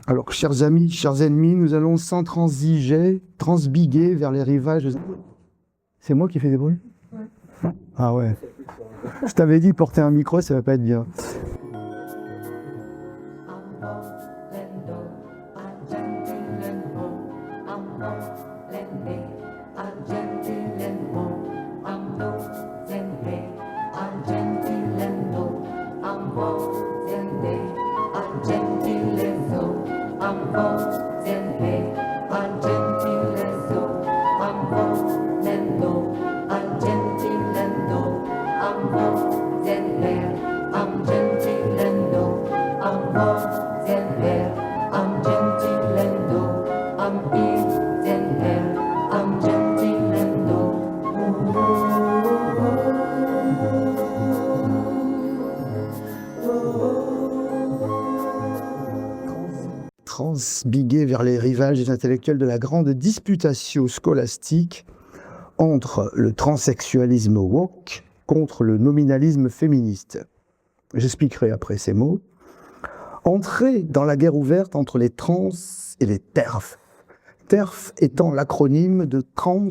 Alors, chers amis, chers ennemis, nous allons sans transiger, transbiguer vers les rivages. C'est moi qui fais des bruits? Ouais. Ah ouais. Je t'avais dit, porter un micro, ça va pas être bien. Transbiguer vers les rivages des intellectuels de la grande disputatio scolastique entre le transsexualisme woke contre le nominalisme féministe. J'expliquerai après ces mots. Entrer dans la guerre ouverte entre les trans et les TERF. TERF étant l'acronyme de Trans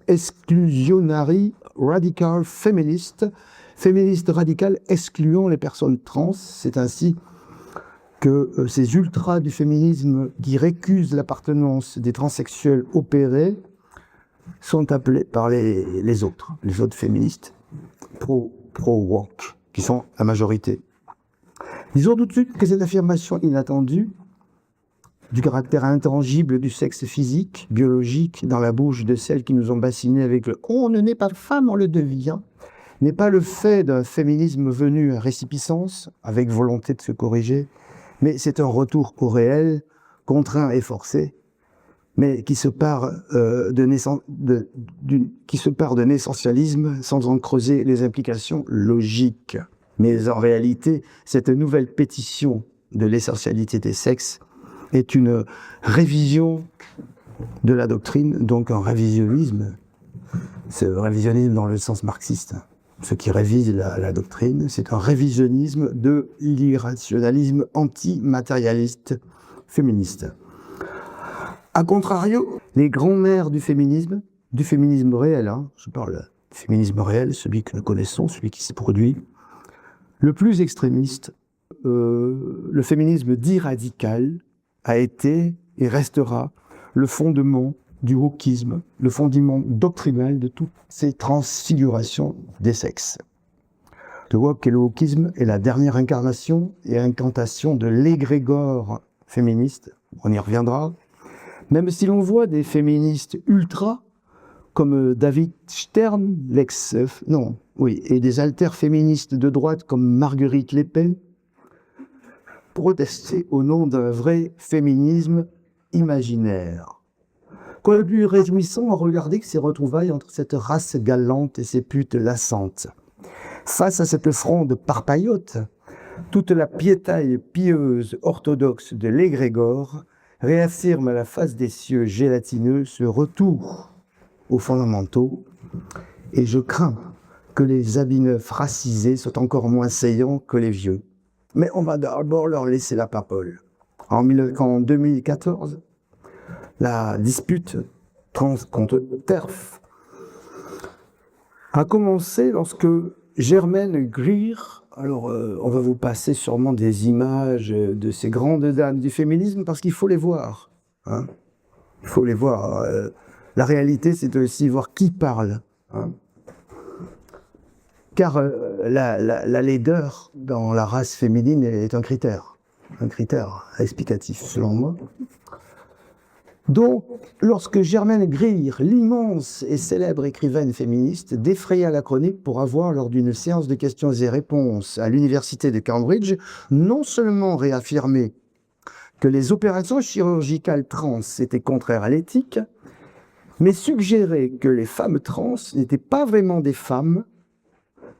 Exclusionary Radical Feminist, féministe radical excluant les personnes trans. C'est ainsi que ces ultras du féminisme qui récusent l'appartenance des transsexuels opérés sont appelés par les autres féministes pro-woke, qui sont la majorité. Disons tout de suite que cette affirmation inattendue du caractère intangible du sexe physique, biologique, dans la bouche de celles qui nous ont bassinés avec le « on ne naît pas femme, on le devient », n'est pas le fait d'un féminisme venu à résipiscence, avec volonté de se corriger, mais c'est un retour au réel, contraint et forcé, mais qui se part d'un essentialisme sans en creuser les implications logiques. Mais en réalité, cette nouvelle pétition de l'essentialité des sexes est une révision de la doctrine, donc un révisionnisme. C'est un révisionnisme dans le sens marxiste. Ce qui révise la doctrine, c'est un révisionnisme de l'irrationalisme antimatérialiste féministe. A contrario, les grands-mères du féminisme réel, je parle du féminisme réel, celui que nous connaissons, celui qui s'est produit, le plus extrémiste, le féminisme dit radical, a été et restera le fondement du wokisme, le fondement doctrinal de toutes ces transfigurations des sexes. Le woke et le wokisme est la dernière incarnation et incantation de l'égrégore féministe, on y reviendra, même si l'on voit des féministes ultra, comme David Stern, et des alterféministes de droite comme Marguerite Le Pen, protester au nom d'un vrai féminisme imaginaire. Quoi de plus réjouissant à regarder que ces retrouvailles entre cette race galante et ces putes lassantes. Face à cette fronde parpaillote, toute la piétaille pieuse orthodoxe de l'égrégore réaffirme à la face des cieux gélatineux ce retour aux fondamentaux, et je crains que les habits neufs racisés soient encore moins saillants que les vieux. Mais on va d'abord leur laisser la parole. En 2014, la dispute trans contre TERF a commencé lorsque Germaine Greer, alors on va vous passer sûrement des images de ces grandes dames du féminisme parce qu'il faut les voir. Il faut les voir. La réalité, c'est aussi voir qui parle. Car la laideur dans la race féminine est un critère explicatif selon moi. Donc, lorsque Germaine Greer, l'immense et célèbre écrivaine féministe, défraya la chronique pour avoir, lors d'une séance de questions et réponses à l'université de Cambridge, non seulement réaffirmé que les opérations chirurgicales trans étaient contraires à l'éthique, mais suggéré que les femmes trans n'étaient pas vraiment des femmes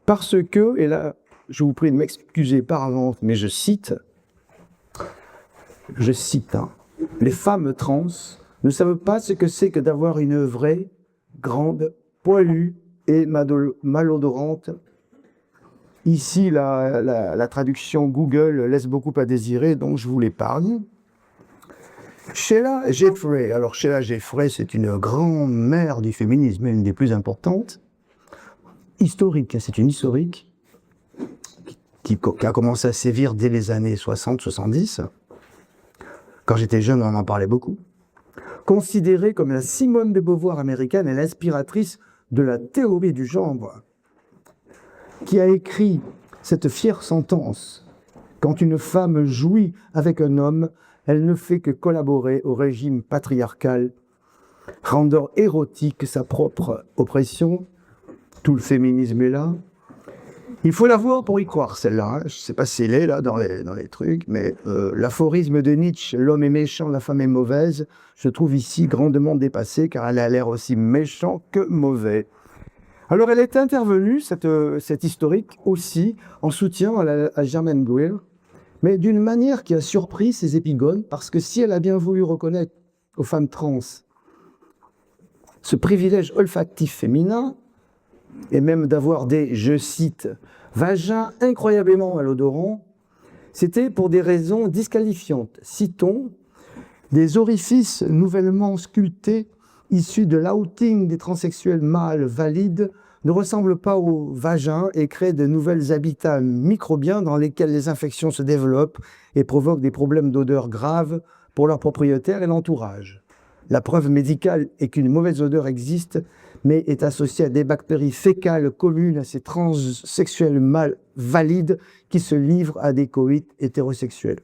parce que, et là, je vous prie de m'excuser par avance, mais je cite, les femmes trans ne savent pas ce que c'est que d'avoir une vraie, grande, poilue et malodorante. Ici, la traduction Google laisse beaucoup à désirer, donc je vous l'épargne. Sheila Jeffrey. Alors, Sheila Jeffrey, c'est une grand-mère du féminisme, une des plus importantes. Historique, c'est une historique qui a commencé à sévir dès les années 60-70. Quand j'étais jeune, on en parlait beaucoup. Considérée comme la Simone de Beauvoir américaine et l'inspiratrice de la théorie du genre, qui a écrit cette fière sentence: quand une femme jouit avec un homme, elle ne fait que collaborer au régime patriarcal, rendant érotique sa propre oppression. Tout le féminisme est là. Il faut la voir pour y croire, celle-là. Hein. Je ne sais pas si elle est là dans les trucs, mais l'aphorisme de Nietzsche, l'homme est méchant, la femme est mauvaise, se trouve ici grandement dépassé, car elle a l'air aussi méchant que mauvais. Alors, elle est intervenue, cette historique, aussi, en soutien à Germaine Greer, mais d'une manière qui a surpris ses épigones, parce que si elle a bien voulu reconnaître aux femmes trans ce privilège olfactif féminin, et même d'avoir des, je cite, vagins incroyablement malodorants, c'était pour des raisons disqualifiantes. Citons, des orifices nouvellement sculptés, issus de l'outing des transsexuels mâles valides, ne ressemblent pas aux vagins et créent de nouvelles habitats microbiens dans lesquels les infections se développent et provoquent des problèmes d'odeur graves pour leurs propriétaires et l'entourage. La preuve médicale est qu'une mauvaise odeur existe, mais est associée à des bactéries fécales communes à ces transsexuels mâles valides qui se livrent à des coïts hétérosexuels.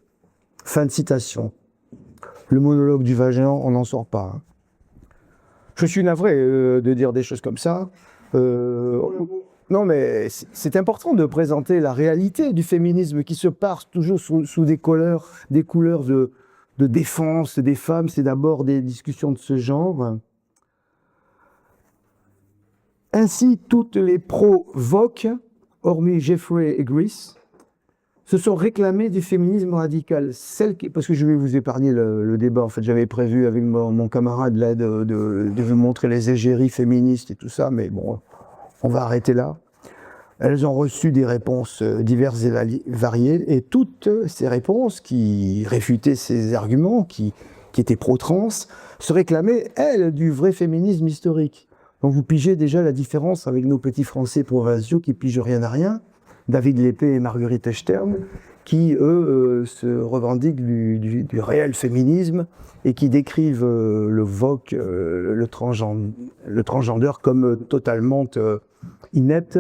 Fin de citation. Le monologue du vagin, on n'en sort pas. Hein. Je suis navré de dire des choses comme ça. Non, mais c'est important de présenter la réalité du féminisme qui se passe toujours sous des couleurs de défense des femmes. C'est d'abord des discussions de ce genre. Ainsi, toutes les pro-Vogue, hormis Jeffrey et Grease, se sont réclamées du féminisme radical. Parce que je vais vous épargner le débat. En fait, j'avais prévu avec mon camarade là, de vous montrer les égéries féministes et tout ça, mais bon, on va arrêter là. Elles ont reçu des réponses diverses et variées, et toutes ces réponses qui réfutaient ces arguments, qui étaient pro-trans, se réclamaient, elles, du vrai féminisme historique. Donc vous pigez déjà la différence avec nos petits Français provinciaux qui pigent rien à rien, David Lépée et Marguerite Stern, qui, eux, se revendiquent du réel féminisme et qui décrivent le Vogue, le transgender comme totalement inepte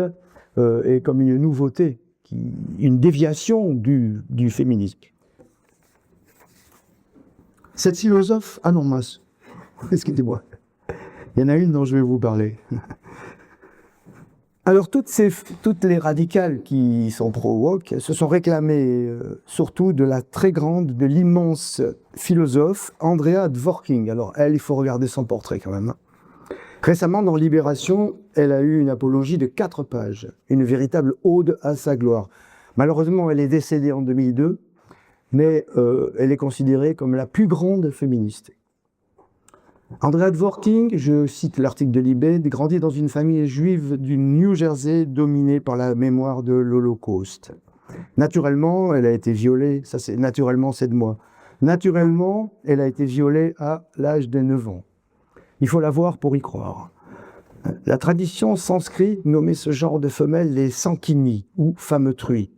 et comme une nouveauté, une déviation du féminisme. Cette philosophe, ah non, mince, excusez-moi, il y en a une dont je vais vous parler. Alors, toutes les radicales qui sont pro-woke se sont réclamées surtout de l'immense philosophe Andrea Dworkin. Alors, elle, il faut regarder son portrait quand même. Récemment, dans Libération, elle a eu une apologie de 4 pages, une véritable ode à sa gloire. Malheureusement, elle est décédée en 2002, mais elle est considérée comme la plus grande féministe. Andrea Dworkin, je cite l'article de Libé, grandit dans une famille juive du New Jersey dominée par la mémoire de l'Holocauste. Naturellement, elle a été violée, naturellement, c'est de moi. Naturellement, elle a été violée à l'âge de 9 ans. Il faut la voir pour y croire. La tradition sanskrit nommait ce genre de femelles les sankini, ou femmes truies.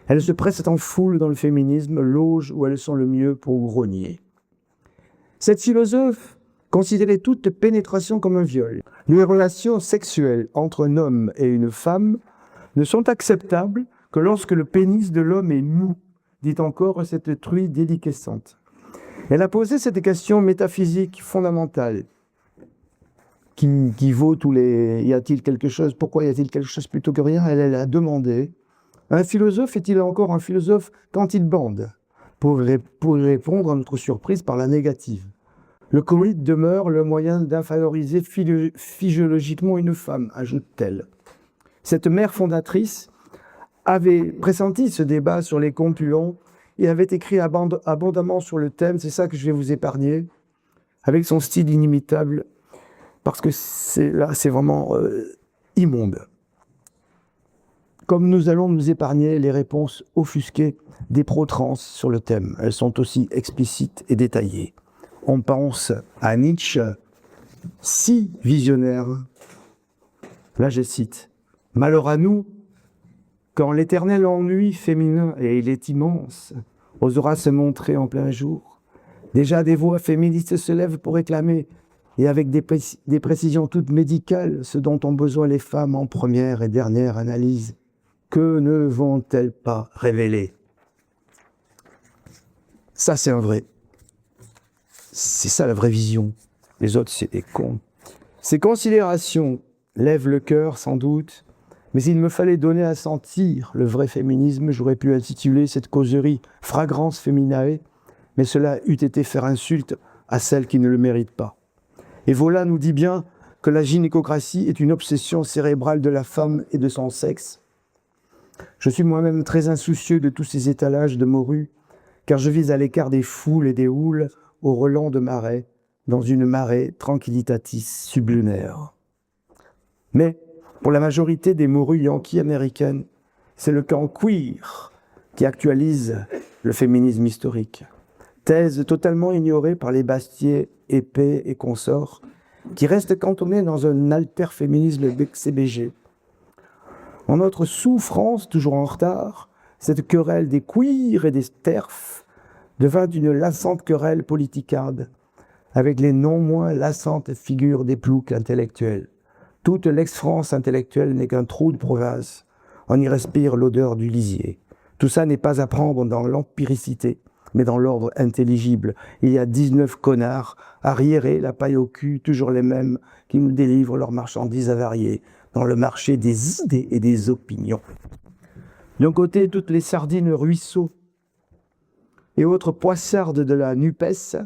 Elles se pressent en foule dans le féminisme, loge où elles sont le mieux pour grogner. Cette philosophe considérait toute pénétration comme un viol. Les relations sexuelles entre un homme et une femme ne sont acceptables que lorsque le pénis de l'homme est mou, dit encore cette truie déliquescente. Elle a posé cette question métaphysique fondamentale qui vaut tous les... Y a-t-il quelque chose? Pourquoi y a-t-il quelque chose plutôt que rien? Elle a demandé. Un philosophe est-il encore un philosophe quand il bande? Pour répondre à notre surprise par la négative. Le coït demeure le moyen d'inférioriser physiologiquement une femme, ajoute-t-elle. Cette mère fondatrice avait pressenti ce débat sur les compluants et avait écrit abondamment sur le thème. C'est ça que je vais vous épargner, avec son style inimitable, parce que c'est vraiment immonde. Comme nous allons nous épargner les réponses offusquées des pro-trans sur le thème. Elles sont aussi explicites et détaillées. On pense à Nietzsche, si visionnaire. Là, je cite, « Malheur à nous, quand l'éternel ennui féminin, et il est immense, osera se montrer en plein jour. Déjà des voix féministes se lèvent pour réclamer, et avec des précisions toutes médicales, ce dont ont besoin les femmes en première et dernière analyse. Que ne vont-elles pas révéler ?» Ça, c'est un vrai. C'est ça la vraie vision. Les autres, c'est des cons. Ces considérations lèvent le cœur, sans doute, mais il me fallait donner à sentir le vrai féminisme. J'aurais pu intituler cette causerie « Fragrance Feminae », mais cela eût été faire insulte à celles qui ne le méritent pas. Et voilà nous dit bien que la gynécocratie est une obsession cérébrale de la femme et de son sexe. Je suis moi-même très insoucieux de tous ces étalages de morues, car je vis à l'écart des foules et des houles au relent de marais, dans une marée tranquillitatis sublunaire. Mais pour la majorité des morues yankees américaines, c'est le camp queer qui actualise le féminisme historique. Thèse totalement ignorée par les Bastier, Épée et consorts, qui restent cantonnés dans un alter-féminisme CBG. En notre souffrance, toujours en retard, cette querelle des queers et des TERF devint une lassante querelle politicarde, avec les non moins lassantes figures des ploucs intellectuels. Toute l'ex-France intellectuelle n'est qu'un trou de province. On y respire l'odeur du lisier. Tout ça n'est pas à prendre dans l'empiricité, mais dans l'ordre intelligible. Il y a 19 connards, arriérés, la paille au cul, toujours les mêmes, qui nous délivrent leurs marchandises avariées, dans le marché des idées et des opinions. D'un côté, toutes les sardines ruisseaux et autres poissardes de la NUPES,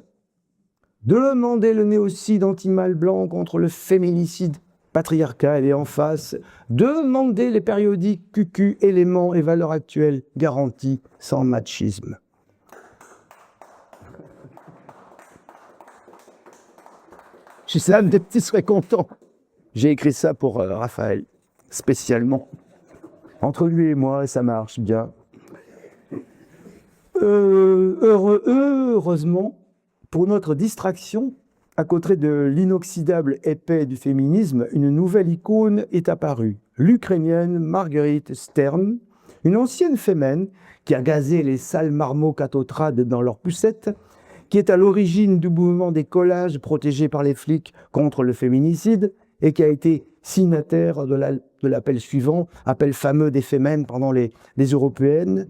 demander le néocide anti-mâle blanc contre le féminicide patriarcal et en face, demander les périodiques QQ, éléments et valeurs actuelles garanties sans machisme. Je sais, des petits seraient contents. J'ai écrit ça pour Raphaël, spécialement. Entre lui et moi, ça marche bien. Heureusement, pour notre distraction, à côté de l'inoxydable épée du féminisme, une nouvelle icône est apparue. L'Ukrainienne Marguerite Stern, une ancienne fémène qui a gazé les sales marmots cathotrades dans leurs poussettes, qui est à l'origine du mouvement des collages protégés par les flics contre le féminicide et qui a été signataire de l'appel suivant, appel fameux des fémènes pendant les européennes.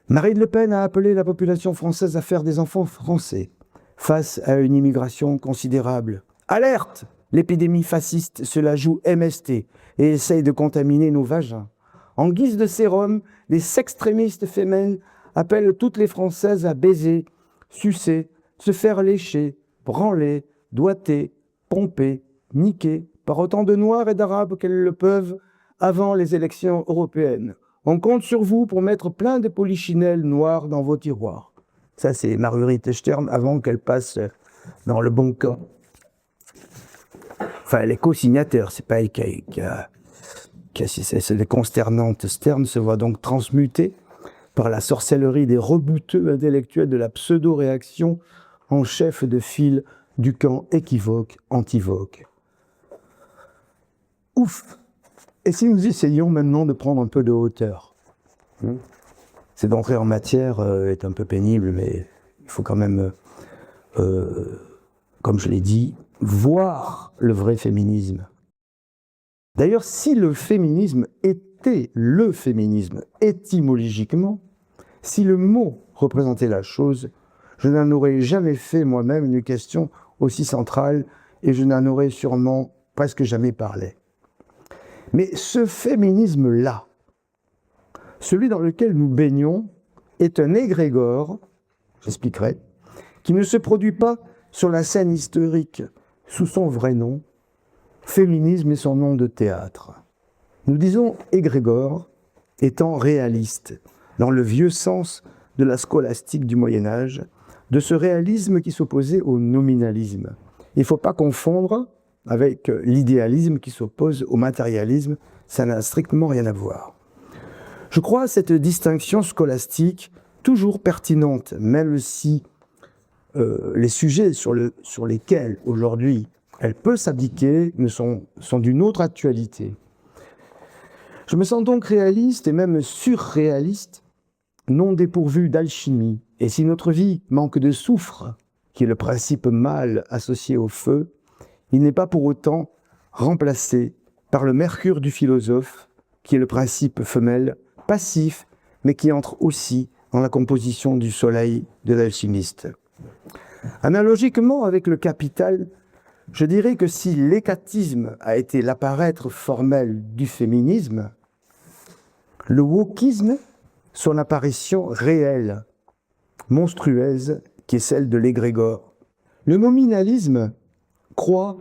Marine Le Pen a appelé la population française à faire des enfants français face à une immigration considérable. Alerte! L'épidémie fasciste se la joue MST et essaye de contaminer nos vagins. En guise de sérum, les sextrémistes fémènes appellent toutes les Françaises à baiser, sucer, se faire lécher, branler, doigter, pomper, niquer par autant de Noirs et d'Arabes qu'elles le peuvent avant les élections européennes. On compte sur vous pour mettre plein de polichinelles noires dans vos tiroirs. Ça, c'est Marguerite Stern avant qu'elle passe dans le bon camp. Enfin, elle est co-signataire, c'est pas elle c'est les consternantes. Stern se voit donc transmutée par la sorcellerie des rebouteux intellectuels de la pseudo-réaction en chef de file du camp équivoque, antivoque. Ouf! Et si nous essayions maintenant de prendre un peu de hauteur? C'est d'entrer en matière est un peu pénible, mais il faut quand même, comme je l'ai dit, voir le vrai féminisme. D'ailleurs, si le féminisme était le féminisme étymologiquement, si le mot représentait la chose, je n'en aurais jamais fait moi-même une question aussi centrale et je n'en aurais sûrement presque jamais parlé. Mais ce féminisme-là, celui dans lequel nous baignons, est un égrégore, j'expliquerai, qui ne se produit pas sur la scène historique sous son vrai nom. Féminisme est son nom de théâtre. Nous disons égrégore étant réaliste, dans le vieux sens de la scolastique du Moyen-Âge, de ce réalisme qui s'opposait au nominalisme. Il ne faut pas confondre avec l'idéalisme qui s'oppose au matérialisme, ça n'a strictement rien à voir. Je crois à cette distinction scolastique toujours pertinente, même si les sujets sur lesquels aujourd'hui elle peut s'abdiquer sont d'une autre actualité. Je me sens donc réaliste et même surréaliste, non dépourvu d'alchimie. Et si notre vie manque de soufre, qui est le principe mâle associé au feu, il n'est pas pour autant remplacé par le mercure du philosophe, qui est le principe femelle, passif, mais qui entre aussi dans la composition du soleil de l'alchimiste. Analogiquement avec le capital, je dirais que si l'écatisme a été l'apparaître formel du féminisme, le wokisme, son apparition réelle, monstrueuse, qui est celle de l'égrégore. Le nominalisme croit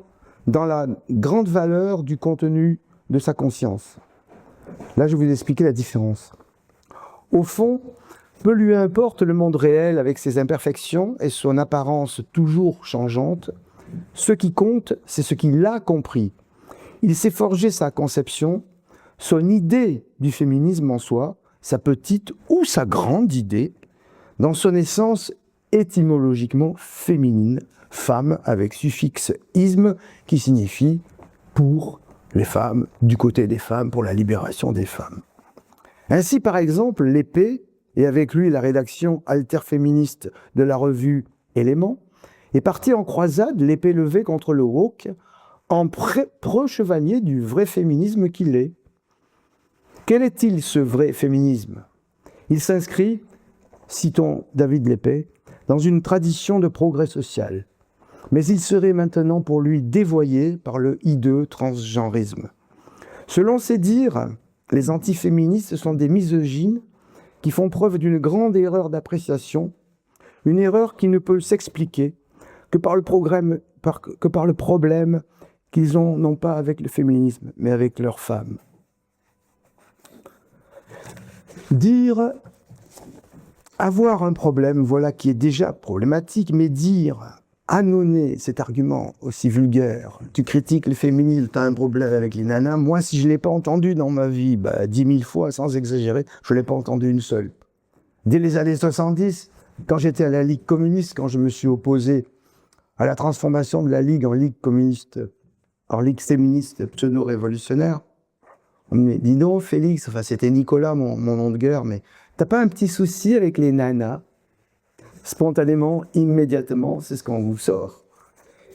dans la grande valeur du contenu de sa conscience. Là, je vais vous expliquer la différence. Au fond, peu lui importe le monde réel avec ses imperfections et son apparence toujours changeante. Ce qui compte, c'est ce qu'il a compris. Il s'est forgé sa conception, son idée du féminisme en soi, sa petite ou sa grande idée, dans son essence étymologiquement féminine, femme avec suffixe isme qui signifie pour les femmes, du côté des femmes, pour la libération des femmes. Ainsi, par exemple, l'épée, et avec lui la rédaction alterféministe de la revue Éléments, est parti en croisade, l'épée levée contre le woke, en pro-chevalier du vrai féminisme qu'il est. Quel est-il ce vrai féminisme? Il s'inscrit, citons David Lépée, dans une tradition de progrès social. Mais il serait maintenant pour lui dévoyé par le hideux transgenrisme. Selon ses dires, les antiféministes sont des misogynes qui font preuve d'une grande erreur d'appréciation, une erreur qui ne peut s'expliquer que par le problème qu'ils ont, non pas avec le féminisme, mais avec leurs femmes. Dire avoir un problème, voilà qui est déjà problématique, mais dire, ânonner cet argument aussi vulgaire, tu critiques le féminisme, tu as un problème avec les nanas, moi si je ne l'ai pas entendu dans ma vie, 10 000 fois, sans exagérer, je ne l'ai pas entendu une seule. Dès les années 70, quand j'étais à la Ligue communiste, quand je me suis opposé à la transformation de la Ligue en Ligue communiste, en Ligue féministe pseudo-révolutionnaire, on me dit, dis donc Félix, enfin c'était Nicolas, mon nom de guerre, mais t'as pas un petit souci avec les nanas? Spontanément, immédiatement, c'est ce qu'on vous sort.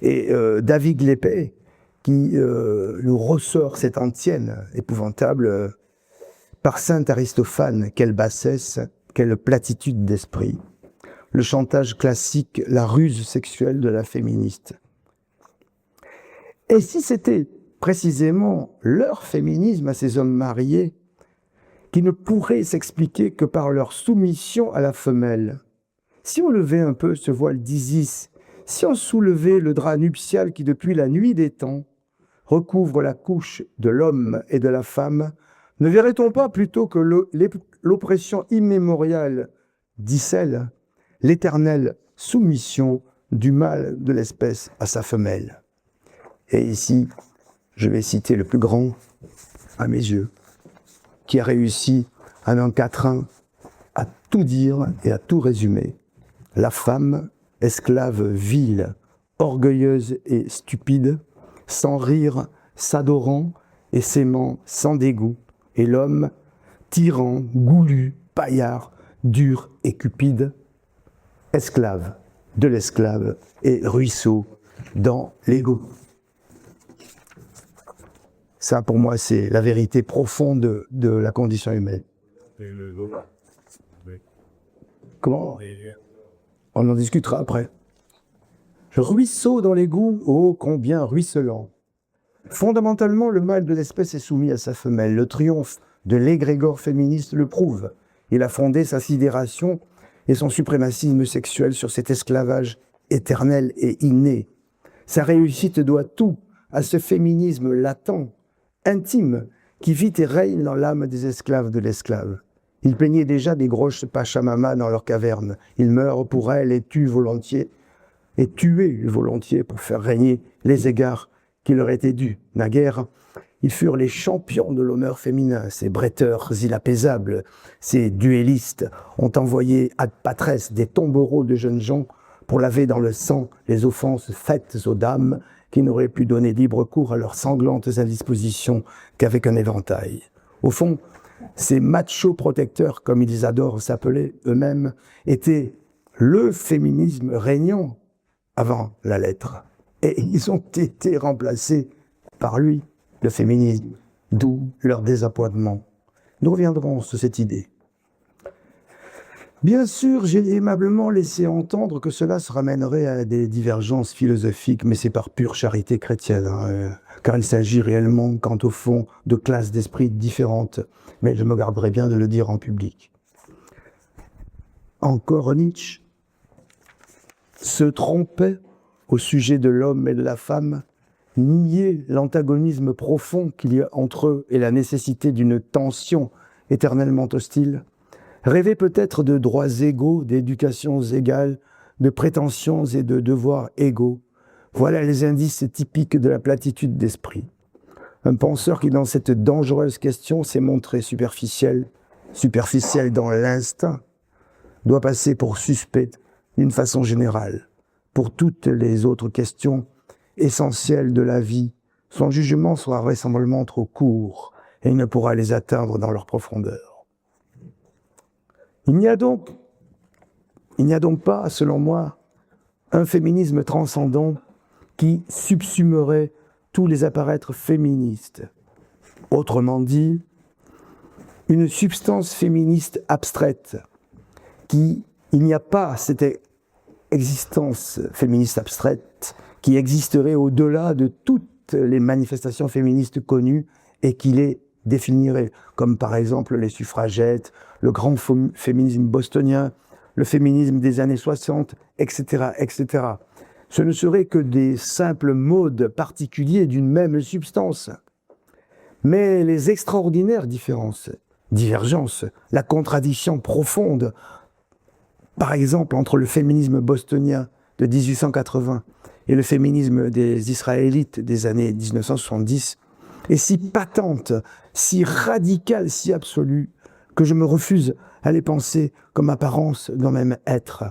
Et David Lépée, qui nous ressort cette antienne épouvantable, par saint Aristophane, quelle bassesse, quelle platitude d'esprit. Le chantage classique, la ruse sexuelle de la féministe. Et si c'était précisément leur féminisme à ces hommes mariés, qui ne pourrait s'expliquer que par leur soumission à la femelle, si on levait un peu ce voile d'Isis, si on soulevait le drap nuptial qui, depuis la nuit des temps, recouvre la couche de l'homme et de la femme, ne verrait-on pas plutôt que l'oppression immémoriale d'Icelle, l'éternelle soumission du mâle de l'espèce à sa femelle? Et ici, je vais citer le plus grand, à mes yeux, qui a réussi en un quatrain à tout dire et à tout résumer. La femme, esclave vile, orgueilleuse et stupide, sans rire, s'adorant et s'aimant sans dégoût, et l'homme, tyran, goulu, paillard, dur et cupide, esclave de l'esclave et ruisseau dans l'ego. Ça, pour moi, c'est la vérité profonde de la condition humaine. Comment? On en discutera après. Ruisseau dans l'égout, oh, combien ruisselant. Fondamentalement, le mâle de l'espèce est soumis à sa femelle. Le triomphe de l'égrégore féministe le prouve. Il a fondé sa sidération et son suprémacisme sexuel sur cet esclavage éternel et inné. Sa réussite doit tout à ce féminisme latent, intime, qui vit et règne dans l'âme des esclaves de l'esclave. Ils peignaient déjà des grosses pachamama dans leurs cavernes. Ils meurent pour elles et tuent volontiers, et tuer volontiers pour faire régner les égards qui leur étaient dus. Naguère, ils furent les champions de l'honneur féminin. Ces bretteurs inapaisables, ces duellistes ont envoyé ad patresse des tombereaux de jeunes gens pour laver dans le sang les offenses faites aux dames qui n'auraient pu donner libre cours à leurs sanglantes indispositions qu'avec un éventail. Au fond, ces machos protecteurs, comme ils adorent s'appeler eux-mêmes, étaient le féminisme régnant avant la lettre. Et ils ont été remplacés par lui, le féminisme, d'où leur désappointement. Nous reviendrons sur cette idée. Bien sûr, j'ai aimablement laissé entendre que cela se ramènerait à des divergences philosophiques, mais c'est par pure charité chrétienne, car il s'agit réellement, quant au fond, de classes d'esprit différentes, mais je me garderai bien de le dire en public. Encore Nietzsche se trompait au sujet de l'homme et de la femme, niait l'antagonisme profond qu'il y a entre eux et la nécessité d'une tension éternellement hostile, rêvait peut-être de droits égaux, d'éducations égales, de prétentions et de devoirs égaux. Voilà les indices typiques de la platitude d'esprit. Un penseur qui, dans cette dangereuse question, s'est montré superficiel dans l'instinct, doit passer pour suspect d'une façon générale. Pour toutes les autres questions essentielles de la vie, son jugement sera vraisemblablement trop court et il ne pourra les atteindre dans leur profondeur. Il n'y a donc pas, selon moi, un féminisme transcendant qui subsumerait tous les apparaîtres féministes. Autrement dit, une substance féministe abstraite il n'y a pas cette existence féministe abstraite qui existerait au-delà de toutes les manifestations féministes connues et qui les définirait, comme par exemple les suffragettes, le grand féminisme bostonien, le féminisme des années 60, etc., etc. Ce ne serait que des simples modes particuliers d'une même substance. Mais les extraordinaires divergences, la contradiction profonde, par exemple entre le féminisme bostonien de 1880 et le féminisme des Israélites des années 1970, est si patente, si radicale, si absolue, que je me refuse à les penser comme apparence d'un même être.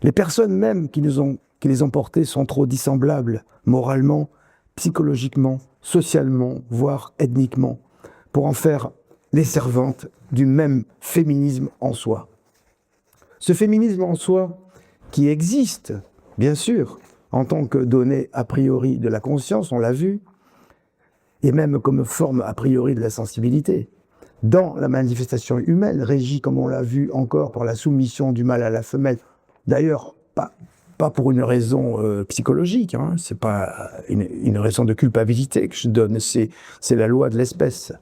Les personnes même qui les ont portées sont trop dissemblables, moralement, psychologiquement, socialement, voire ethniquement, pour en faire les servantes du même féminisme en soi. Ce féminisme en soi, qui existe, bien sûr, en tant que donnée a priori de la conscience, on l'a vu, et même comme forme a priori de la sensibilité, dans la manifestation humaine, régie, comme on l'a vu encore, par la soumission du mâle à la femelle, d'ailleurs, pas pour une raison psychologique, c'est pas une raison de culpabilité que je donne, c'est la loi de l'espèce.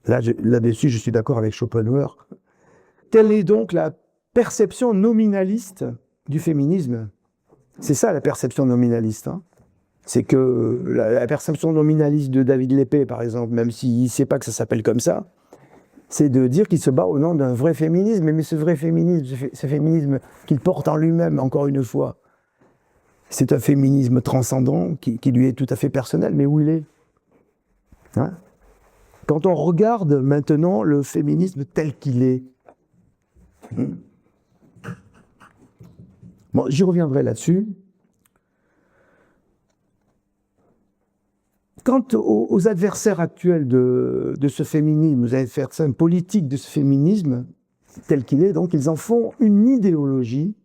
Là-dessus, je suis d'accord avec Schopenhauer. Telle est donc la perception nominaliste du féminisme. C'est ça la perception nominaliste. C'est que la perception nominaliste de David Lépée, par exemple, même s'il ne sait pas que ça s'appelle comme ça, c'est de dire qu'il se bat au nom d'un vrai féminisme, mais ce vrai féminisme, ce féminisme qu'il porte en lui-même, encore une fois, c'est un féminisme transcendant qui lui est tout à fait personnel, mais où il est. Quand on regarde maintenant le féminisme tel qu'il est, bon, j'y reviendrai là-dessus. Quant aux adversaires actuels de ce féminisme, aux adversaires politiques de ce féminisme, tel qu'il est, donc ils en font une idéologie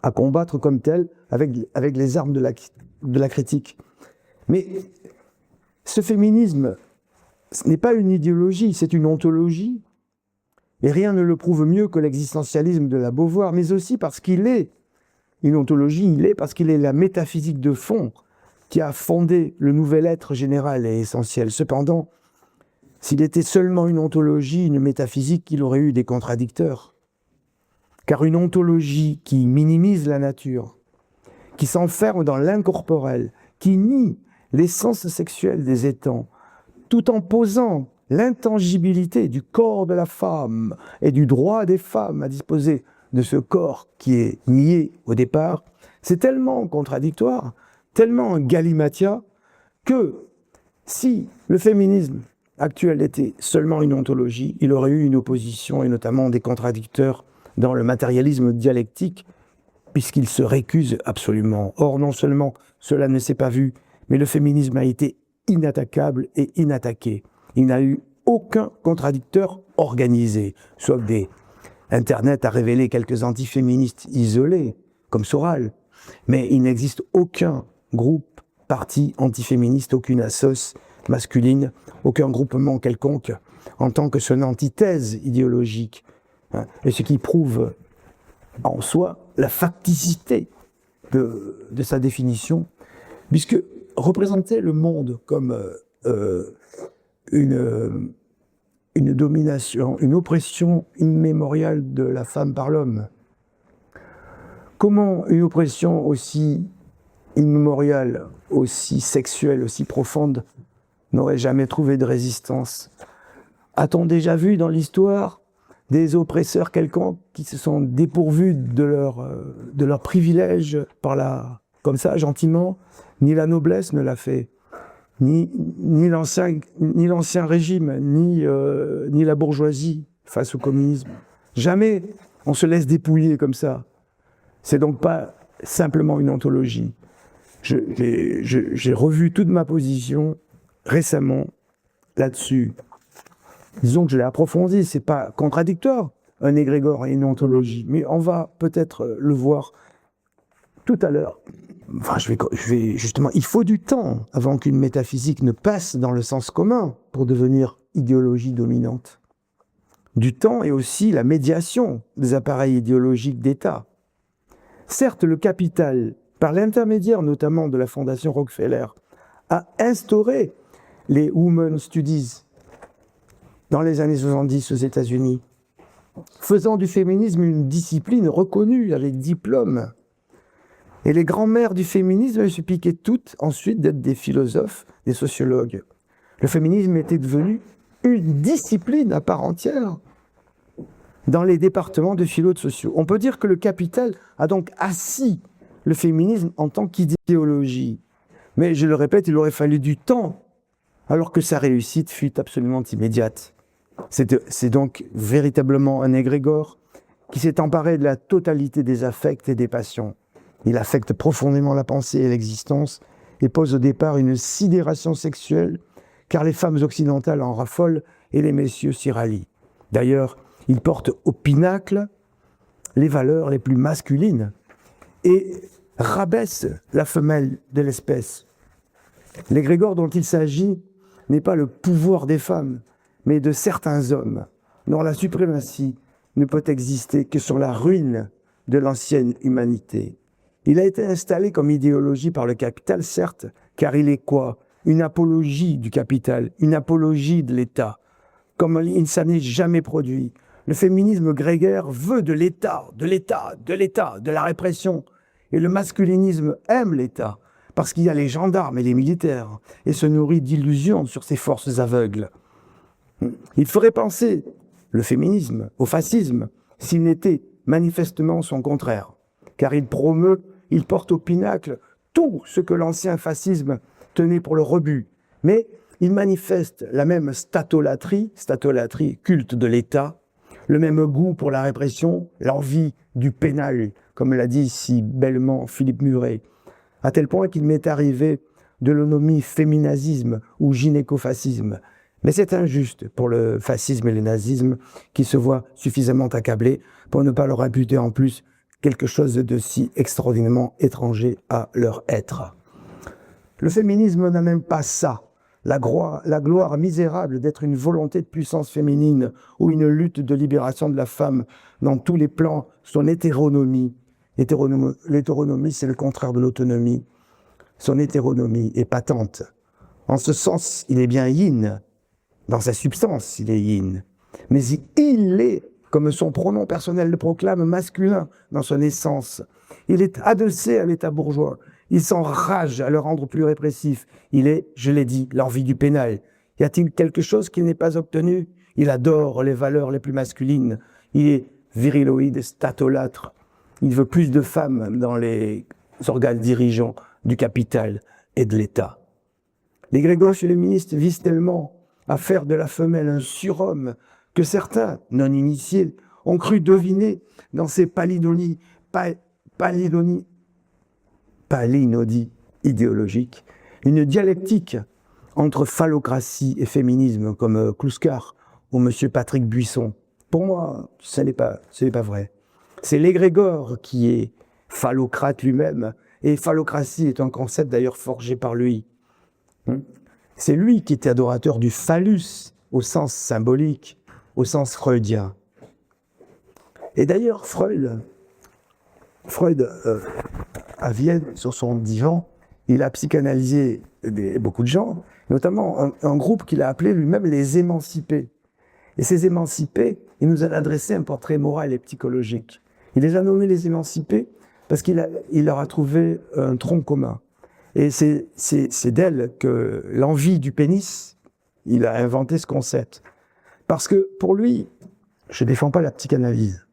à combattre comme telle, avec les armes de la critique. Mais ce féminisme, ce n'est pas une idéologie, c'est une ontologie. Et rien ne le prouve mieux que l'existentialisme de la Beauvoir, mais aussi parce qu'il est une ontologie, parce qu'il est la métaphysique de fond qui a fondé le nouvel être général et essentiel. Cependant, s'il était seulement une ontologie, une métaphysique, il aurait eu des contradicteurs. Car une ontologie qui minimise la nature, qui s'enferme dans l'incorporel, qui nie l'essence sexuelle des étangs, tout en posant l'intangibilité du corps de la femme et du droit des femmes à disposer de ce corps qui est nié au départ, c'est tellement contradictoire, tellement galimatia, que si le féminisme actuel était seulement une ontologie, il aurait eu une opposition et notamment des contradicteurs dans le matérialisme dialectique puisqu'il se récuse absolument. Or, non seulement cela ne s'est pas vu, mais le féminisme a été inattaquable et inattaqué. Il n'a eu aucun contradicteur organisé, sauf des... Internet a révélé quelques antiféministes isolés, comme Soral, mais il n'existe aucun groupe, parti antiféministe, aucune assoce masculine, aucun groupement quelconque, en tant que son antithèse idéologique. Et ce qui prouve en soi la facticité de sa définition, puisque représenter le monde comme une domination, une oppression immémoriale de la femme par l'homme. Comment une oppression aussi immémoriale, aussi sexuelle, aussi profonde, n'aurait jamais trouvé de résistance? A-t-on déjà vu dans l'histoire des oppresseurs quelconques qui se sont dépourvus de leur privilège comme ça, gentiment? Ni la noblesse ne l'a fait, ni l'ancien régime, ni la bourgeoisie face au communisme. Jamais on se laisse dépouiller comme ça. C'est donc pas simplement une anthologie. J'ai revu toute ma position récemment là-dessus. Disons que je l'ai approfondi, c'est pas contradictoire, un égrégore et une anthologie, mais on va peut-être le voir tout à l'heure. Enfin, je vais justement, il faut du temps avant qu'une métaphysique ne passe dans le sens commun pour devenir idéologie dominante. Du temps et aussi la médiation des appareils idéologiques d'État. Certes, le capital, par l'intermédiaire notamment de la Fondation Rockefeller, a instauré les Women's Studies dans les années 70 aux États-Unis, faisant du féminisme une discipline reconnue avec diplôme. Et les grands-mères du féminisme se piquaient toutes ensuite d'être des philosophes, des sociologues. Le féminisme était devenu une discipline à part entière dans les départements de philo de sociaux. On peut dire que le capital a donc assis le féminisme en tant qu'idéologie. Mais je le répète, il aurait fallu du temps, alors que sa réussite fut absolument immédiate. C'est donc véritablement un égrégore qui s'est emparé de la totalité des affects et des passions. Il affecte profondément la pensée et l'existence et pose au départ une sidération sexuelle, car les femmes occidentales en raffolent et les messieurs s'y rallient. D'ailleurs, il porte au pinacle les valeurs les plus masculines et rabaisse la femelle de l'espèce. L'égrégore dont il s'agit n'est pas le pouvoir des femmes, mais de certains hommes, dont la suprématie ne peut exister que sur la ruine de l'ancienne humanité. Il a été installé comme idéologie par le capital, certes, car il est quoi? Une apologie du capital, une apologie de l'État, comme il ne s'en est jamais produit. Le féminisme grégaire veut de l'État, de la répression. Et le masculinisme aime l'État, parce qu'il y a les gendarmes et les militaires, et se nourrit d'illusions sur ses forces aveugles. Il ferait penser le féminisme au fascisme s'il n'était manifestement son contraire, car il porte au pinacle tout ce que l'ancien fascisme tenait pour le rebut, mais il manifeste la même statolatrie, culte de l'État, le même goût pour la répression, l'envie du pénal, comme l'a dit si bellement Philippe Muret, à tel point qu'il m'est arrivé de le nommer féminazisme ou gynécofascisme. Mais c'est injuste pour le fascisme et le nazisme qui se voient suffisamment accablés pour ne pas leur imputer en plus quelque chose de si extraordinairement étranger à leur être. Le féminisme n'a même pas ça, la gloire misérable d'être une volonté de puissance féminine ou une lutte de libération de la femme dans tous les plans, son hétéronomie. L'hétéronomie, c'est le contraire de l'autonomie. Son hétéronomie est patente. En ce sens, il est bien yin. Dans sa substance, il est yin. Mais il est, comme son pronom personnel le proclame, masculin dans son essence. Il est adossé à l'État bourgeois. Il s'enrage à le rendre plus répressif. Il est, je l'ai dit, l'envie du pénal. Y a-t-il quelque chose qu'il n'ait pas obtenu? Il adore les valeurs les plus masculines. Il est viriloïde, statolâtre. Il veut plus de femmes dans les organes dirigeants du capital et de l'État. Les grégos féministes visent tellement à faire de la femelle un surhomme que certains, non initiés, ont cru deviner dans ces palidonies palinodie idéologique, une dialectique entre phallocratie et féminisme, comme Kluskar ou M. Patrick Buisson. Pour moi, ce n'est pas vrai. C'est l'égrégore qui est phallocrate lui-même, et phallocratie est un concept d'ailleurs forgé par lui. C'est lui qui était adorateur du phallus au sens symbolique, au sens freudien. Et d'ailleurs, Freud, à Vienne, sur son divan, il a psychanalysé beaucoup de gens, notamment un groupe qu'il a appelé lui-même les émancipés. Et ces émancipés, il nous a adressé un portrait moral et psychologique. Il les a nommés les émancipés parce qu'il leur a trouvé un tronc commun. Et c'est d'elle que l'envie du pénis, il a inventé ce concept. Parce que pour lui, je ne défends pas la psychanalyse.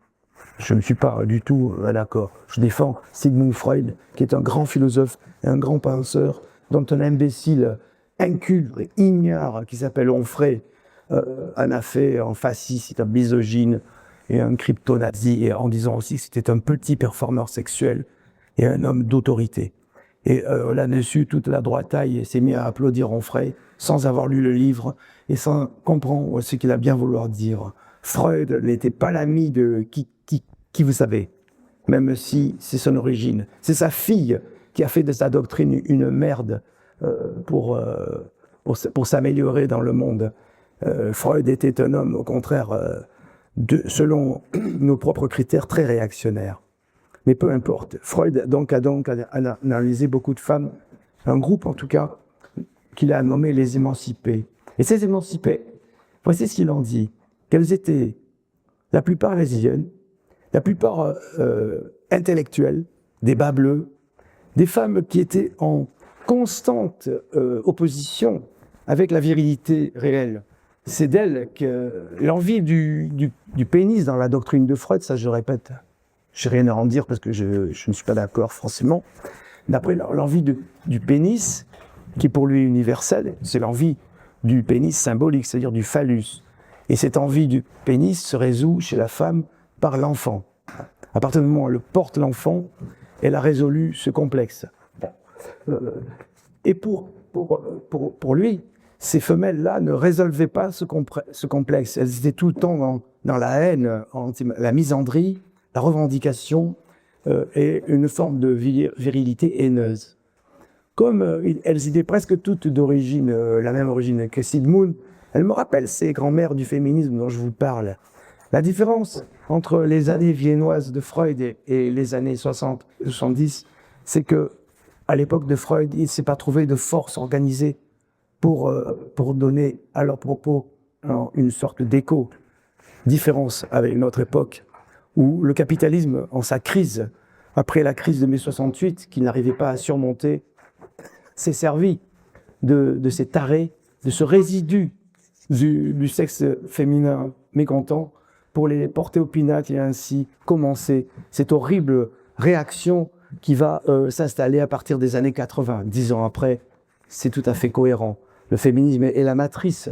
Je ne suis pas du tout d'accord. Je défends Sigmund Freud, qui est un grand philosophe et un grand penseur, dont un imbécile inculte et ignare, qui s'appelle Onfray, en a fait un fasciste, un misogyne et un crypto-nazi, et en disant aussi que c'était un petit performeur sexuel et un homme d'autorité. Et là-dessus, toute la droitaille s'est mise à applaudir Onfray sans avoir lu le livre et sans comprendre ce qu'il a bien voulu dire. Freud n'était pas l'ami de qui vous savez, même si c'est son origine. C'est sa fille qui a fait de sa doctrine une merde pour s'améliorer dans le monde. Freud était un homme, au contraire, selon nos propres critères, très réactionnaire. Mais peu importe. Freud a analysé beaucoup de femmes, un groupe en tout cas, qu'il a nommé les émancipés. Et ces émancipés, voici ce qu'il en dit. Qu'elles étaient la plupart lesbiennes, la plupart intellectuelles, des bas bleus, des femmes qui étaient en constante opposition avec la virilité réelle. C'est d'elles que l'envie du pénis dans la doctrine de Freud, ça je répète, je n'ai rien à en dire parce que je ne suis pas d'accord forcément. D'après l'envie du pénis, qui est pour lui universelle, c'est l'envie du pénis symbolique, c'est-à-dire du phallus. Et cette envie du pénis se résout chez la femme par l'enfant. À partir du moment où elle porte l'enfant, elle a résolu ce complexe. Et pour lui, ces femelles-là ne résolvaient pas ce complexe. Elles étaient tout le temps dans la haine, la misandrie, la revendication et une forme de virilité haineuse. Comme elles étaient presque toutes d'origine, la même origine que Sigmund, elles me rappellent ces grands-mères du féminisme dont je vous parle. La différence entre les années viennoises de Freud et les années 60-70, c'est que à l'époque de Freud, il ne s'est pas trouvé de force organisée pour donner à leurs propos une sorte d'écho. Différence avec notre époque, où le capitalisme, en sa crise, après la crise de mai 68, qu'il n'arrivait pas à surmonter, s'est servi de ces tarés, de ce résidu du sexe féminin mécontent, pour les porter au pinacle et ainsi commencer cette horrible réaction qui va s'installer à partir des années 80. 10 ans après, c'est tout à fait cohérent. Le féminisme est la matrice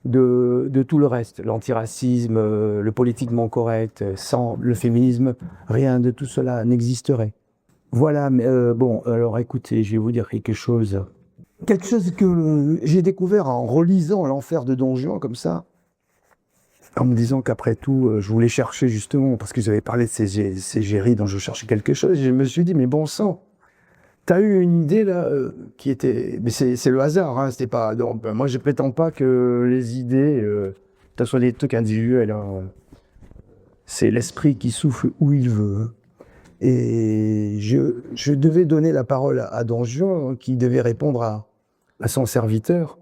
de tout le reste, l'antiracisme, le politiquement correct. Sans le féminisme, rien de tout cela n'existerait. Voilà, mais bon, alors écoutez, je vais vous dire quelque chose. Quelque chose que j'ai découvert en relisant L'Enfer de Don Juan, comme ça, en me disant qu'après tout, je voulais chercher justement, parce que j'avais parlé de ces géries dont je cherchais quelque chose, et je me suis dit, mais bon sang, t'as eu une idée là, qui était... Mais c'est le hasard, hein, c'était pas... Donc, ben, moi je prétends pas que les idées, ce soit des trucs individuels, hein, c'est l'esprit qui souffle où il veut. Hein. Et je devais donner la parole à Don Juan, qui devait répondre à son serviteur.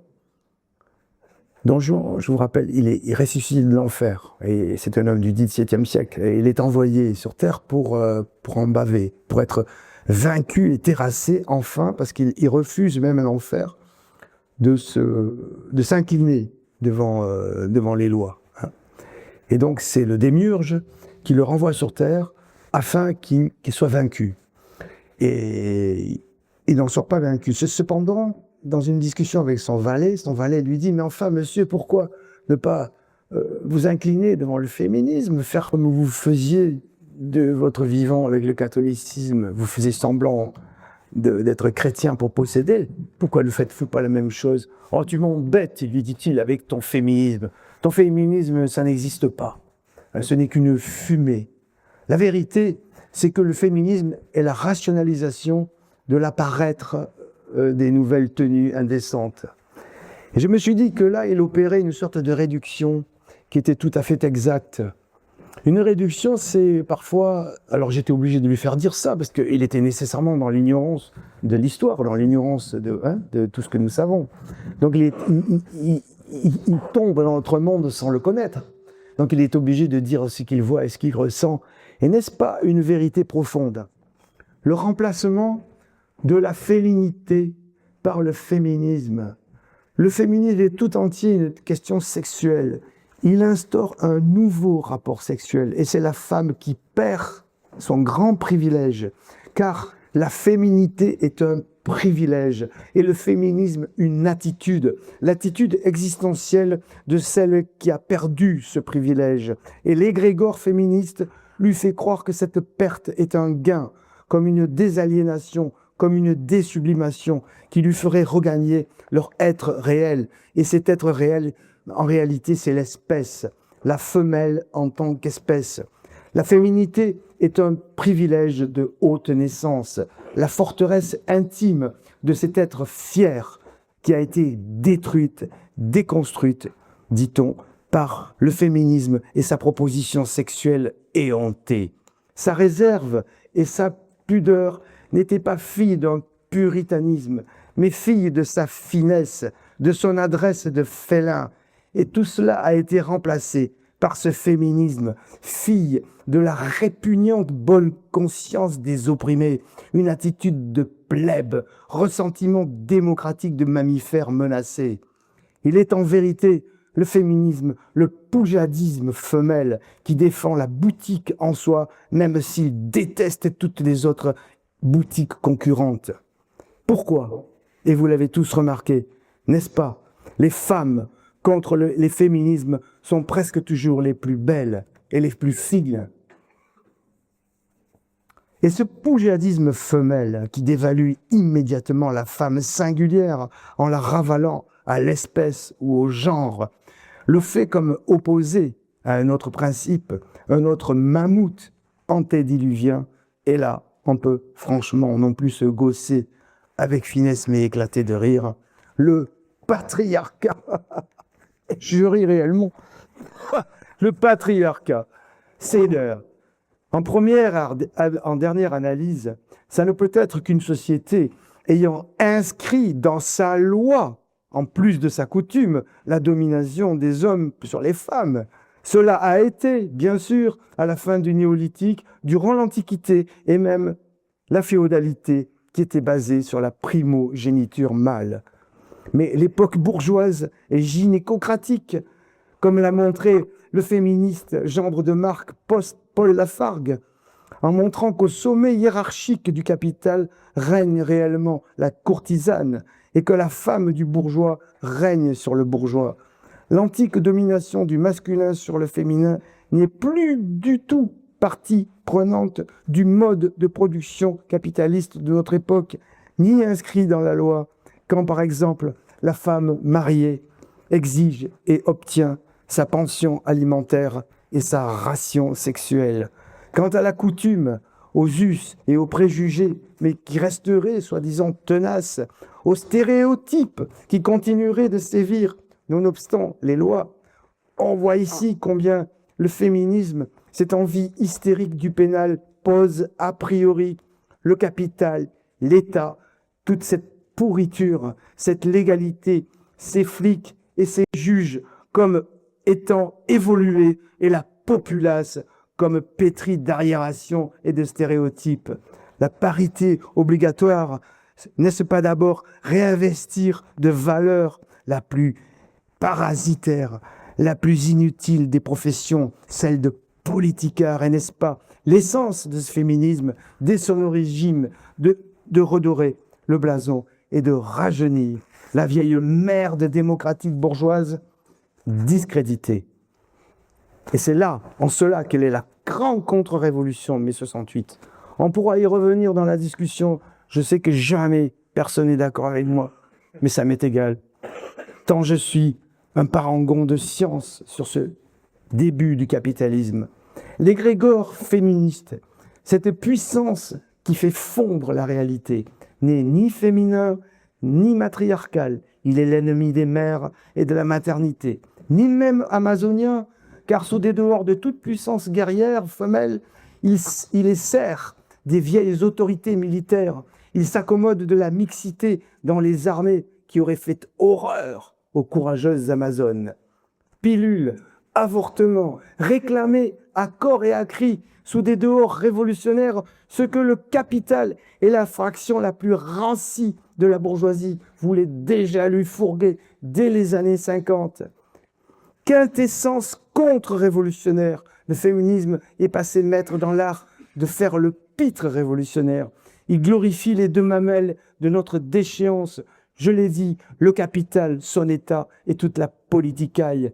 Don Juan, je vous rappelle, il est ressuscité de l'enfer, et c'est un homme du XVIIe siècle, et il est envoyé sur Terre pour en baver, pour être vaincu et terrassé enfin, parce qu'il refuse même à l'enfer de s'incliner devant les lois. Hein. Et donc c'est le démiurge qui le renvoie sur Terre afin qu'il soit vaincu. Et il n'en sort pas vaincu. Cependant, dans une discussion avec son valet lui dit « Mais enfin, monsieur, pourquoi ne pas vous incliner devant le féminisme, faire comme vous faisiez de votre vivant avec le catholicisme, vous faisiez semblant d'être chrétien pour posséder. Pourquoi ne faites-vous pas la même chose? Oh, tu m'embêtes, lui dit-il, avec ton féminisme. Ton féminisme, ça n'existe pas. Ce n'est qu'une fumée. La vérité, c'est que le féminisme est la rationalisation de l'apparaître des nouvelles tenues indécentes. Et je me suis dit que là, il opérait une sorte de réduction qui était tout à fait exacte. Une réduction, c'est parfois... Alors j'étais obligé de lui faire dire ça, parce qu'il était nécessairement dans l'ignorance de l'histoire, dans l'ignorance de tout ce que nous savons. Donc il tombe dans notre monde sans le connaître. Donc il est obligé de dire ce qu'il voit et ce qu'il ressent. Et n'est-ce pas une vérité profonde? Le remplacement de la féminité par le féminisme. Le féminisme est tout entier une question sexuelle. Il instaure un nouveau rapport sexuel et c'est la femme qui perd son grand privilège, car la féminité est un privilège et le féminisme une attitude, l'attitude existentielle de celle qui a perdu ce privilège. Et l'égrégore féministe lui fait croire que cette perte est un gain, comme une désaliénation, comme une désublimation qui lui ferait regagner leur être réel. Et cet être réel, en réalité, c'est l'espèce, la femelle en tant qu'espèce. La féminité est un privilège de haute naissance, la forteresse intime de cet être fier qui a été détruite, déconstruite, dit-on, par le féminisme et sa proposition sexuelle éhontée. Sa réserve et sa pudeur n'étaient pas filles d'un puritanisme, mais filles de sa finesse, de son adresse de félin. Et tout cela a été remplacé par ce féminisme, fille de la répugnante bonne conscience des opprimés, une attitude de plèbe, ressentiment démocratique de mammifères menacés. Il est en vérité le féminisme, le poujadisme femelle qui défend la boutique en soi, même s'il déteste toutes les autres boutiques concurrentes. Pourquoi? Et vous l'avez tous remarqué, n'est-ce pas? Les femmes contre les féminismes sont presque toujours les plus belles et les plus fines. Et ce poujadisme femelle qui dévalue immédiatement la femme singulière en la ravalant à l'espèce ou au genre, le fait comme opposé à un autre principe, un autre mammouth antédiluvien, et là, on peut franchement non plus se gausser avec finesse mais éclater de rire, le patriarcat. Je ris réellement. Le patriarcat, c'est l'heure. En dernière analyse, ça ne peut être qu'une société ayant inscrit dans sa loi, en plus de sa coutume, la domination des hommes sur les femmes. Cela a été, bien sûr, à la fin du néolithique, durant l'Antiquité et même la féodalité qui était basée sur la primogéniture mâle. Mais l'époque bourgeoise est gynécocratique, comme l'a montré le féministe gendre de marque Paul Lafargue, en montrant qu'au sommet hiérarchique du capital règne réellement la courtisane et que la femme du bourgeois règne sur le bourgeois. L'antique domination du masculin sur le féminin n'est plus du tout partie prenante du mode de production capitaliste de notre époque, ni inscrit dans la loi, quand par exemple la femme mariée exige et obtient sa pension alimentaire et sa ration sexuelle. Quant à la coutume, aux us et aux préjugés, mais qui resteraient soi-disant tenaces, aux stéréotypes qui continueraient de sévir, nonobstant les lois, on voit ici combien le féminisme, cette envie hystérique du pénal, pose a priori le capital, l'État, toute cette pourriture, cette légalité, ces flics et ces juges comme étant évolués et la populace comme pétrie d'arriération et de stéréotypes. La parité obligatoire, n'est-ce pas d'abord réinvestir de valeurs la plus parasitaire, la plus inutile des professions, celle de politicard, et n'est-ce pas l'essence de ce féminisme, dès son origine, de redorer le blason et de rajeunir la vieille merde démocratique bourgeoise discréditée. Et c'est là, en cela, quelle est la grande contre-révolution de mai 68. On pourra y revenir dans la discussion. Je sais que jamais personne n'est d'accord avec moi, mais ça m'est égal. Tant je suis un parangon de science sur ce début du capitalisme. L'égrégore féministe, cette puissance qui fait fondre la réalité, n'est ni féminin, ni matriarcal. Il est l'ennemi des mères et de la maternité, ni même amazonien, car sous des dehors de toute puissance guerrière femelle, il est serre des vieilles autorités militaires. Il s'accommode de la mixité dans les armées qui auraient fait horreur aux courageuses Amazones. Pilules, avortements, réclamés à corps et à cri, sous des dehors révolutionnaires, ce que le capital et la fraction la plus rancie de la bourgeoisie voulaient déjà lui fourguer dès les années 50. Quintessence contre-révolutionnaire, le féminisme est passé maître dans l'art de faire le pitre révolutionnaire. Il glorifie les deux mamelles de notre déchéance. Je l'ai dit, le capital, son État et toute la politicaille.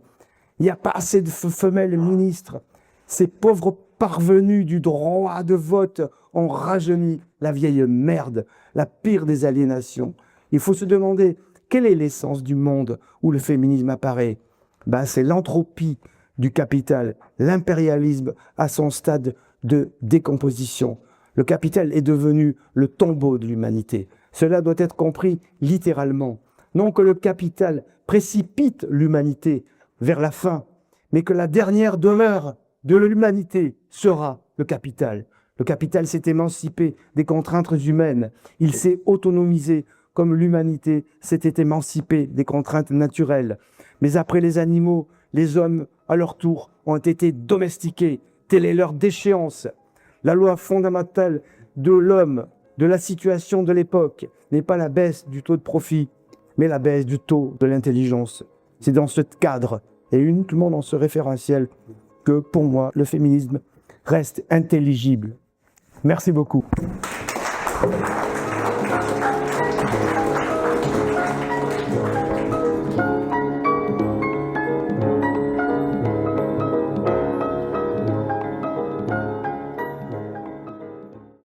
Il n'y a pas assez de femelles ministres. Ces pauvres parvenus du droit de vote ont rajeuni la vieille merde, la pire des aliénations. Il faut se demander, quelle est l'essence du monde où le féminisme apparaît ? C'est l'entropie du capital, l'impérialisme à son stade de décomposition. Le capital est devenu le tombeau de l'humanité. Cela doit être compris littéralement. Non que le capital précipite l'humanité vers la fin, mais que la dernière demeure de l'humanité sera le capital. Le capital s'est émancipé des contraintes humaines. Il s'est autonomisé comme l'humanité s'était émancipée des contraintes naturelles. Mais après les animaux, les hommes, à leur tour, ont été domestiqués. Telle est leur déchéance. La loi fondamentale de l'homme, de la situation de l'époque, n'est pas la baisse du taux de profit, mais la baisse du taux de l'intelligence. C'est dans ce cadre, et uniquement dans ce référentiel, que pour moi, le féminisme reste intelligible. Merci beaucoup.